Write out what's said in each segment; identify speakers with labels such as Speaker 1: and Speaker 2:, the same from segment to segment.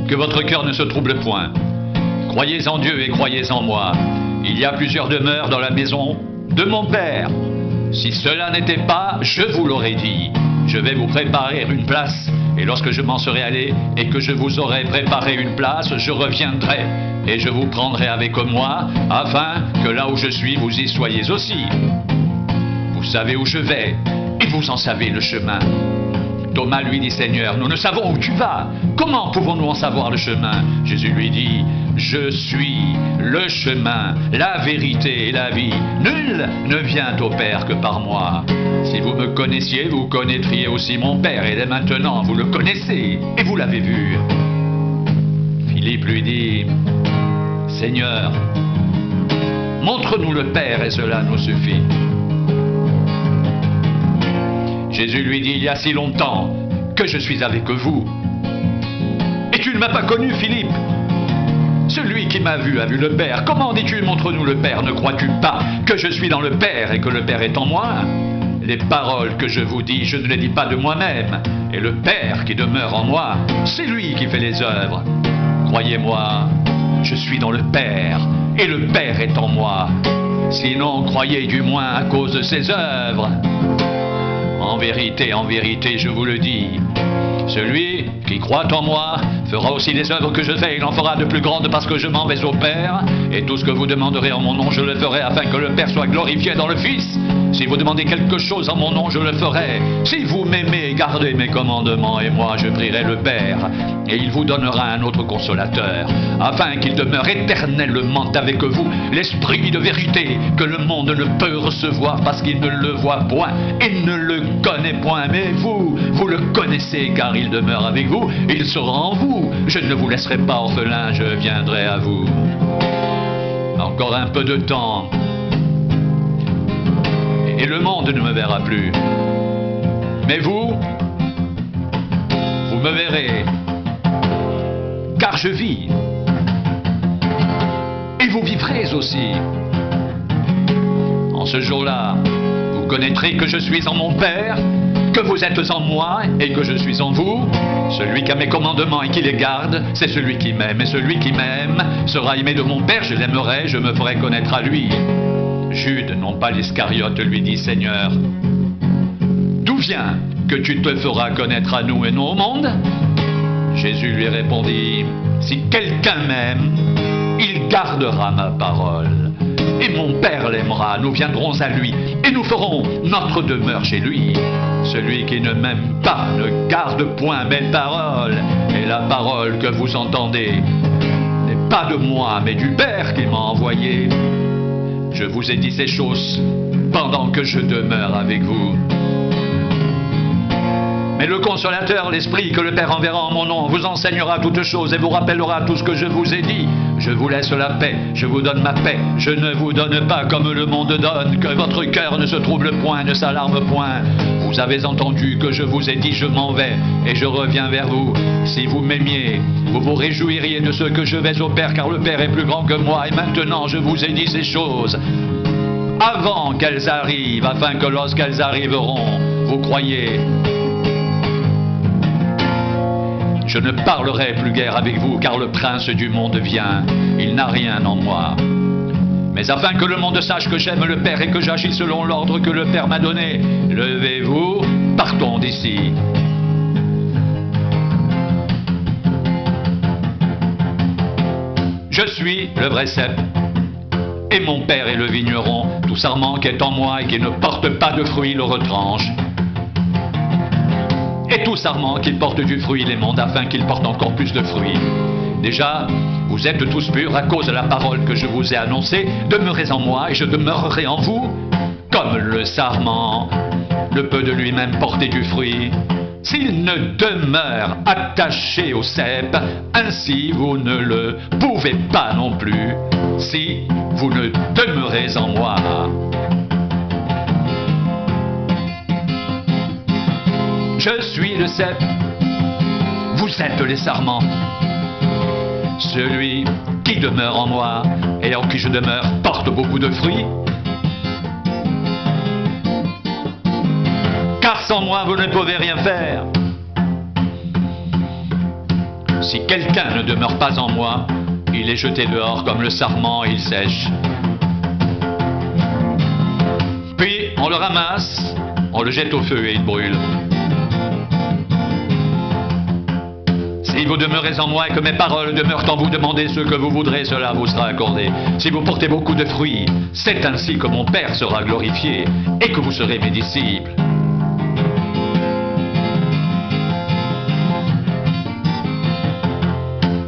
Speaker 1: que votre cœur ne se trouble point. Croyez en Dieu et croyez en moi. Il y a plusieurs demeures dans la maison de mon Père. Si cela n'était pas, je vous l'aurais dit. Je vais vous préparer une place, et lorsque je m'en serai allé et que je vous aurai préparé une place, je reviendrai et je vous prendrai avec moi, afin que là où je suis, vous y soyez aussi. Vous savez où je vais, et vous en savez le chemin. Thomas lui dit, Seigneur, nous ne savons où tu vas. Comment pouvons-nous en savoir le chemin? Jésus lui dit, je suis le chemin, la vérité et la vie. Nul ne vient au Père que par moi. Si vous me connaissiez, vous connaîtriez aussi mon Père. Et dès maintenant, vous le connaissez et vous l'avez vu. Philippe lui dit, Seigneur, montre-nous le Père et cela nous suffit. Jésus lui dit, il y a si longtemps que je suis avec vous. Et tu ne m'as pas connu, Philippe. Celui qui m'a vu a vu le Père. Comment dis-tu, montre-nous le Père? Ne crois-tu pas que je suis dans le Père et que le Père est en moi? Les paroles que je vous dis, je ne les dis pas de moi-même. Et le Père qui demeure en moi, c'est lui qui fait les œuvres. Croyez-moi, je suis dans le Père et le Père est en moi. Sinon, croyez du moins à cause de ses œuvres. En vérité, je vous le dis, celui qui croit en moi fera aussi les œuvres que je fais. Il en fera de plus grandes parce que je m'en vais au Père. Et tout ce que vous demanderez en mon nom, je le ferai afin que le Père soit glorifié dans le Fils. Si vous demandez quelque chose en mon nom, je le ferai. Si vous m'aimez, gardez mes commandements et moi, je prierai le Père. Et il vous donnera un autre consolateur, afin qu'il demeure éternellement avec vous, l'Esprit de vérité que le monde ne peut recevoir parce qu'il ne le voit point et ne le connaît point. Mais vous le connaissez car il demeure avec vous, il sera en vous. Je ne vous laisserai pas orphelin, je viendrai à vous. Encore un peu de temps, et le monde ne me verra plus. Mais vous me verrez, car je vis. Et vous vivrez aussi. En ce jour-là, vous connaîtrez que je suis en mon Père, que vous êtes en moi et que je suis en vous. Celui qui a mes commandements et qui les garde, c'est celui qui m'aime. Et celui qui m'aime sera aimé de mon Père, je l'aimerai, je me ferai connaître à lui. Jude, non pas l'Iscariote, lui dit, Seigneur, d'où vient que tu te feras connaître à nous et non au monde? Jésus lui répondit, si quelqu'un m'aime, il gardera ma parole. Et mon Père l'aimera, nous viendrons à lui et nous ferons notre demeure chez lui. Celui qui ne m'aime pas ne garde point mes paroles. Et la parole que vous entendez n'est pas de moi, mais du Père qui m'a envoyé. Je vous ai dit ces choses pendant que je demeure avec vous. Mais le consolateur, l'Esprit que le Père enverra en mon nom, vous enseignera toutes choses et vous rappellera tout ce que je vous ai dit. Je vous laisse la paix, je vous donne ma paix. Je ne vous donne pas comme le monde donne, que votre cœur ne se trouble point, ne s'alarme point. Vous avez entendu que je vous ai dit, je m'en vais et je reviens vers vous. Si vous m'aimiez, vous vous réjouiriez de ce que je vais au Père, car le Père est plus grand que moi. Et maintenant, je vous ai dit ces choses avant qu'elles arrivent, afin que lorsqu'elles arriveront, vous croyez. Je ne parlerai plus guère avec vous, car le prince du monde vient. Il n'a rien en moi. Mais afin que le monde sache que j'aime le Père et que j'agis selon l'ordre que le Père m'a donné, levez-vous, partons d'ici. Je suis le vrai cep, et mon Père est le vigneron. Tout sarment qui est en moi et qui ne porte pas de fruit le retranche. Et tout sarment qui porte du fruit l'émonde, afin qu'il porte encore plus de fruits. Déjà, vous êtes tous purs à cause de la parole que je vous ai annoncée. Demeurez en moi et je demeurerai en vous. Comme le sarment ne peut de lui-même porter du fruit s'il ne demeure attaché au cep, ainsi vous ne le pouvez pas non plus si vous ne demeurez en moi. Je suis le cep, vous êtes les sarments. Celui qui demeure en moi et en qui je demeure porte beaucoup de fruits. Car sans moi vous ne pouvez rien faire. Si quelqu'un ne demeure pas en moi, il est jeté dehors comme le sarment et il sèche. Puis on le ramasse, on le jette au feu et il brûle. Si vous demeurez en moi et que mes paroles demeurent en vous, demandez ce que vous voudrez, cela vous sera accordé. Si vous portez beaucoup de fruits, c'est ainsi que mon Père sera glorifié et que vous serez mes disciples.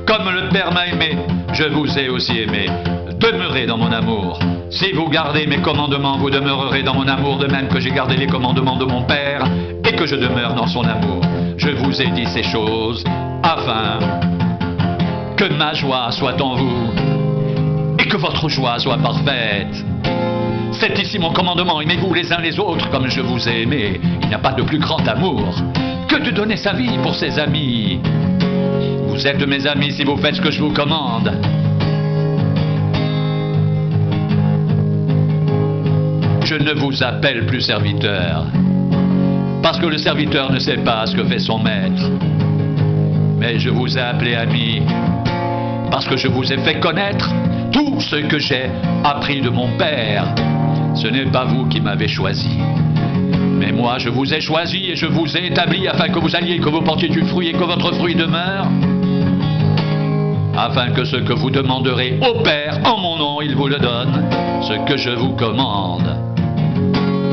Speaker 1: Comme le Père m'a aimé, je vous ai aussi aimé. Demeurez dans mon amour. Si vous gardez mes commandements, vous demeurerez dans mon amour, de même que j'ai gardé les commandements de mon Père et que je demeure dans son amour. Je vous ai dit ces choses afin que ma joie soit en vous et que votre joie soit parfaite. C'est ici mon commandement, aimez-vous les uns les autres comme je vous ai aimé. Il n'y a pas de plus grand amour que de donner sa vie pour ses amis. Vous êtes mes amis si vous faites ce que je vous commande. Je ne vous appelle plus serviteur, parce que le serviteur ne sait pas ce que fait son maître. Mais je vous ai appelé ami, parce que je vous ai fait connaître tout ce que j'ai appris de mon Père. Ce n'est pas vous qui m'avez choisi, mais moi je vous ai choisi et je vous ai établi afin que vous alliez, que vous portiez du fruit et que votre fruit demeure, afin que ce que vous demanderez au Père en mon nom, il vous le donne. Ce que je vous commande,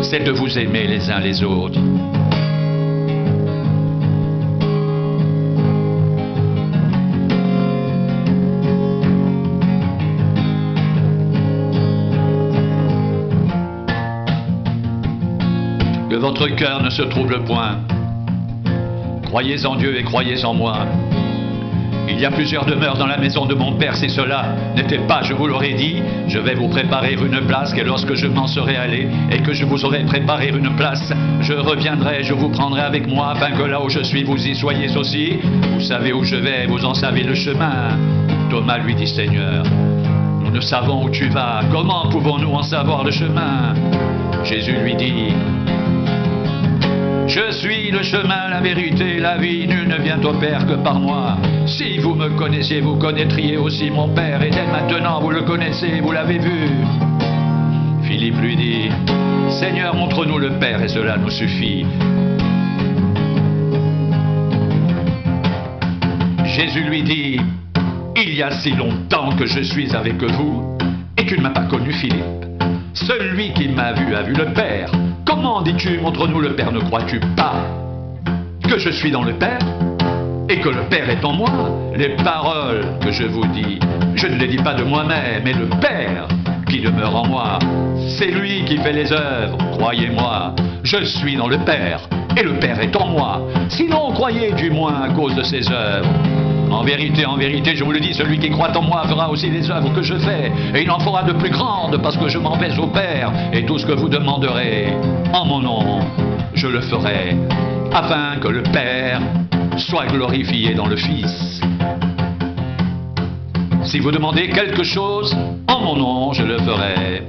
Speaker 1: c'est de vous aimer les uns les autres. Que votre cœur ne se trouble point. Croyez en Dieu et croyez en moi. Il y a plusieurs demeures dans la maison de mon Père, si cela n'était pas, je vous l'aurais dit, je vais vous préparer une place, et lorsque je m'en serai allé, et que je vous aurai préparé une place, je reviendrai, je vous prendrai avec moi, afin que là où je suis, vous y soyez aussi. Vous savez où je vais, vous en savez le chemin. Thomas lui dit, Seigneur, nous ne savons où tu vas, comment pouvons-nous en savoir le chemin? Jésus lui dit, je suis le chemin, la vérité, la vie, nul ne vient au Père que par moi. Si vous me connaissiez, vous connaîtriez aussi mon Père, et dès maintenant vous le connaissez, vous l'avez vu. Philippe lui dit, Seigneur, montre-nous le Père, et cela nous suffit. Jésus lui dit, il y a si longtemps que je suis avec vous, et tu ne m'as pas connu, Philippe. Celui qui m'a vu a vu le Père. Comment dis-tu, montre-nous le Père, ne crois-tu pas que je suis dans le Père et que le Père est en moi? Les paroles que je vous dis, je ne les dis pas de moi-même, mais le Père qui demeure en moi, c'est lui qui fait les œuvres, croyez-moi. Je suis dans le Père et le Père est en moi. Sinon, croyez du moins à cause de ses œuvres. En vérité, je vous le dis, celui qui croit en moi fera aussi les œuvres que je fais, et il en fera de plus grandes, parce que je m'en vais au Père, et tout ce que vous demanderez en mon nom, je le ferai, afin que le Père soit glorifié dans le Fils. Si vous demandez quelque chose en mon nom, je le ferai.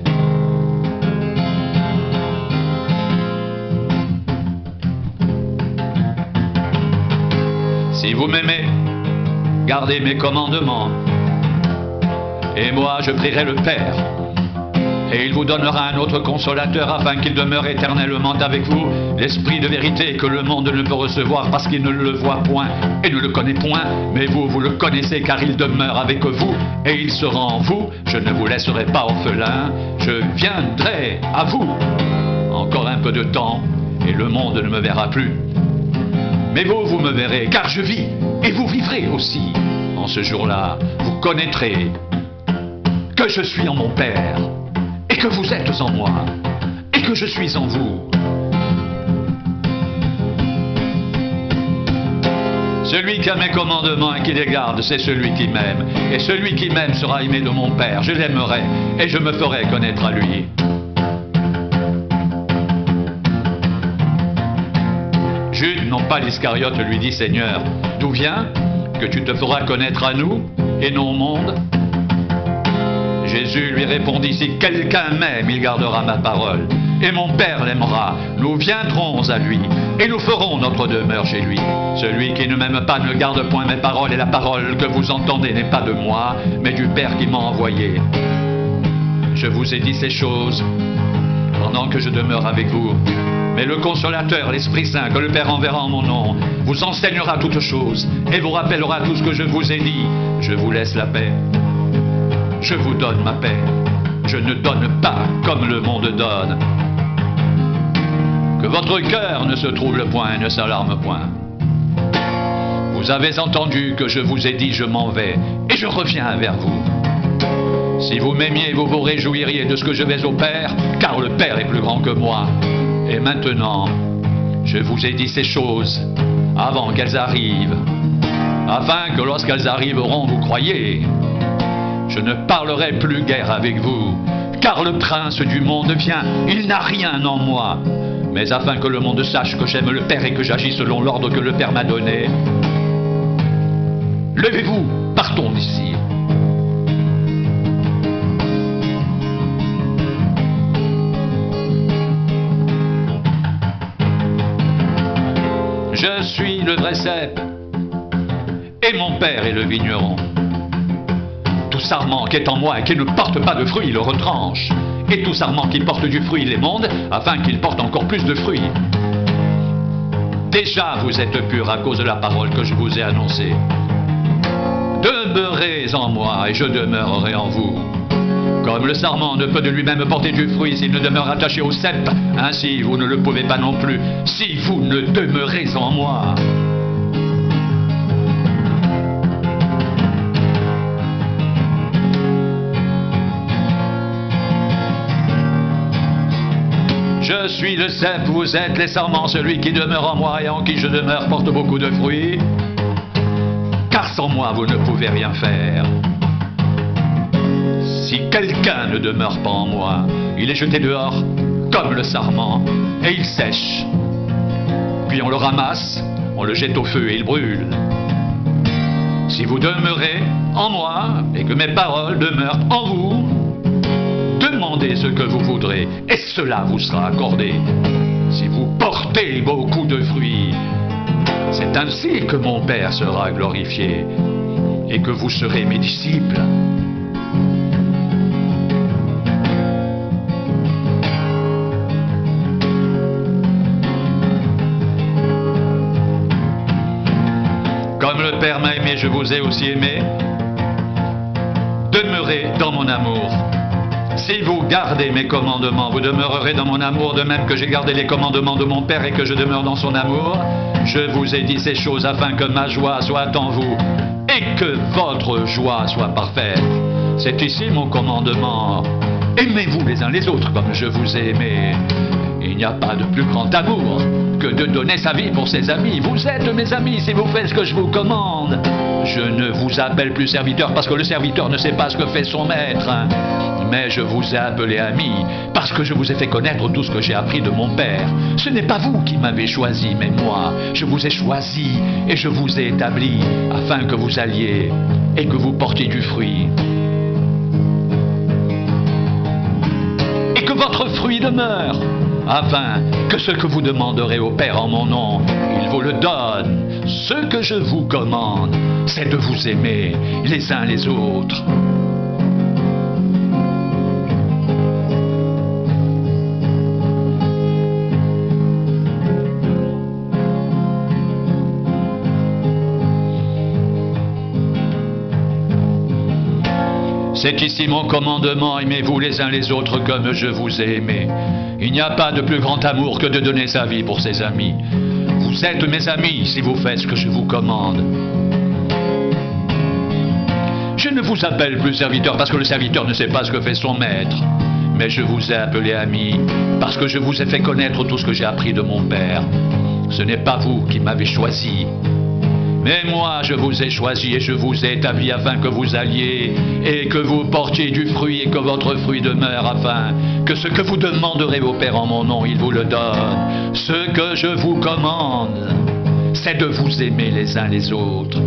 Speaker 1: Si vous m'aimez, gardez mes commandements, et moi je prierai le Père, et il vous donnera un autre consolateur afin qu'il demeure éternellement avec vous, l'Esprit de vérité que le monde ne peut recevoir parce qu'il ne le voit point et ne le connaît point, mais vous, vous le connaissez car il demeure avec vous et il sera en vous. Je ne vous laisserai pas orphelin, je viendrai à vous. Encore un peu de temps et le monde ne me verra plus. Mais vous, vous me verrez, car je vis, et vous vivrez aussi. En ce jour-là, vous connaîtrez que je suis en mon Père, et que vous êtes en moi, et que je suis en vous. Celui qui a mes commandements et qui les garde, c'est celui qui m'aime. Et celui qui m'aime sera aimé de mon Père. Je l'aimerai, et je me ferai connaître à lui. Jude, non pas l'Iscariote, lui dit, Seigneur, d'où vient que tu te feras connaître à nous et non au monde? Jésus lui répondit, si quelqu'un m'aime, il gardera ma parole. et mon Père l'aimera. Nous viendrons à lui, et nous ferons notre demeure chez lui. Celui qui ne m'aime pas ne garde point mes paroles, et la parole que vous entendez n'est pas de moi, mais du Père qui m'a envoyé. Je vous ai dit ces choses pendant que je demeure avec vous. Mais le Consolateur, l'Esprit Saint, que le Père enverra en mon nom, vous enseignera toutes choses et vous rappellera tout ce que je vous ai dit. Je vous laisse la paix. Je vous donne ma paix. Je ne donne pas comme le monde donne. Que votre cœur ne se trouble point et ne s'alarme point. Vous avez entendu que je vous ai dit je m'en vais et je reviens vers vous. Si vous m'aimiez, vous vous réjouiriez de ce que je vais au Père, car le Père est plus grand que moi. Et maintenant, je vous ai dit ces choses avant qu'elles arrivent, afin que lorsqu'elles arriveront, vous croyiez. Je ne parlerai plus guère avec vous, car le prince du monde vient, il n'a rien en moi. Mais afin que le monde sache que j'aime le Père et que j'agis selon l'ordre que le Père m'a donné, levez-vous, partons d'ici. Je suis le vrai cep, et mon Père est le vigneron. Tout sarment qui est en moi et qui ne porte pas de fruits, il le retranche. Et tout sarment qui porte du fruit, il l'émonde, afin qu'il porte encore plus de fruits. Déjà vous êtes purs à cause de la parole que je vous ai annoncée. Demeurez en moi et je demeurerai en vous. Comme le sarment ne peut de lui-même porter du fruit s'il ne demeure attaché au cep, ainsi vous ne le pouvez pas non plus si vous ne demeurez en moi. Je suis le cep, vous êtes les sarments, celui qui demeure en moi et en qui je demeure porte beaucoup de fruits. Car sans moi vous ne pouvez rien faire. Si quelqu'un ne demeure pas en moi, il est jeté dehors comme le sarment et il sèche. Puis on le ramasse, on le jette au feu et il brûle. Si vous demeurez en moi et que mes paroles demeurent en vous, demandez ce que vous voudrez et cela vous sera accordé. Si vous portez beaucoup de fruits, c'est ainsi que mon Père sera glorifié et que vous serez mes disciples. Comme le Père m'a aimé, je vous ai aussi aimé. Demeurez dans mon amour. Si vous gardez mes commandements, vous demeurerez dans mon amour, de même que j'ai gardé les commandements de mon Père et que je demeure dans son amour. Je vous ai dit ces choses afin que ma joie soit en vous et que votre joie soit parfaite. C'est ici mon commandement. Aimez-vous les uns les autres comme je vous ai aimé. Il n'y a pas de plus grand amour que de donner sa vie pour ses amis. Vous êtes mes amis si vous faites ce que je vous commande. Je ne vous appelle plus serviteur parce que le serviteur ne sait pas ce que fait son maître. Mais je vous ai appelé ami parce que je vous ai fait connaître tout ce que j'ai appris de mon Père. Ce n'est pas vous qui m'avez choisi, mais moi. Je vous ai choisi et je vous ai établi afin que vous alliez et que vous portiez du fruit. Et que votre fruit demeure, afin que ce que vous demanderez au Père en mon nom, il vous le donne. Ce que je vous commande, c'est de vous aimer les uns les autres. C'est ici mon commandement, aimez-vous les uns les autres comme je vous ai aimé. Il n'y a pas de plus grand amour que de donner sa vie pour ses amis. Vous êtes mes amis si vous faites ce que je vous commande. Je ne vous appelle plus serviteur parce que le serviteur ne sait pas ce que fait son maître. Mais je vous ai appelé ami parce que je vous ai fait connaître tout ce que j'ai appris de mon Père. Ce n'est pas vous qui m'avez choisi. Mais moi, je vous ai choisi et je vous ai établi afin que vous alliez et que vous portiez du fruit et que votre fruit demeure, afin que ce que vous demanderez au Père en mon nom, il vous le donne. Ce que je vous commande, c'est de vous aimer les uns les autres.